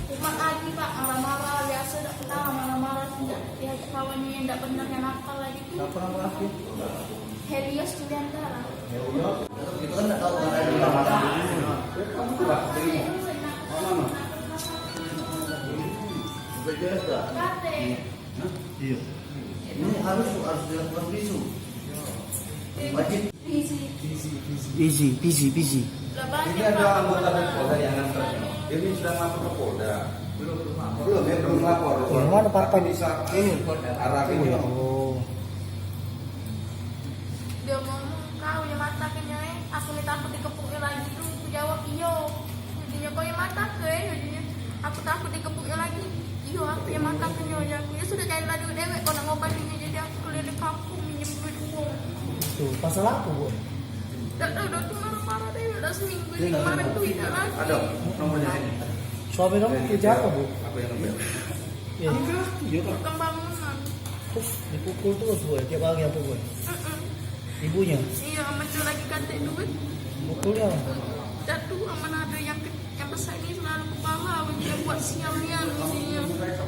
Umat lagi Pak, marah-marah biasa udah kita marah-marah tidak ya kawannya yang tidak benar yang nakal lagi tuh. Siapa nama laki? Helios Juliantara. Helios. Itu kan nggak tahu kan ada di mana. Kamu tuh Pak, dari mana? Beres dah. Iya. Ini harus dilakukan bisu. Wajib. Busy. Ini ada anggota Polda yang nganter. Ini sudah lapor ke Polda. Belum, ya belum lapor. Yang mana partai bisa ini arah ini. Oh. Dia ngomong kau yang mata kenya aku ni takut dikepuknya lagi tuh. Aku jawab iyo. Jadinya kau yang mata ke jadinya aku takut dikepuknya lagi. Iyo aku yang mata kenya ya. Dia sudah cari lagi dewek kau nak ngobatinya jadi aku keliling kampung minjem duit uang. Tuh, pasal apa, Bu? Dah tuh marah-marah deh. Udah seminggu ini kemarin tuh tidak lagi. Ada nomornya ini. Suami kamu kerja apa, Bu? Aku yang ambil. Iya. Iya, Pak. Tukang bangunan. Terus dipukul terus, Bu, tiap hari yang pukul. Ibunya? Iya, mencu lagi ganti duit. Pukulnya? Jatuh sama nado yang besar ini selalu kepala. Dia buat sialnya dia.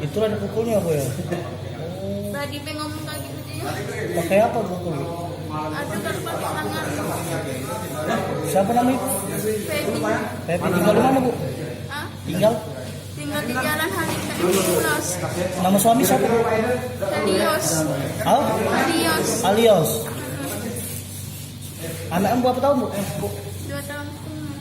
Itulah dipukulnya, Bu ya? Oh. Tadi pengen ngomong kayak gitu dia. Pakai apa pukul? Ada kan pakai tangan. Siapa namanya? Feby. Pepe tinggal di mana, Bu? Hah? Tinggal? Tinggal di Jalan Halika 12. Nama suami siapa? Helios. Oh? Helios. Alios. Anaknya berapa tahun, Bu? 2 tahun setengah.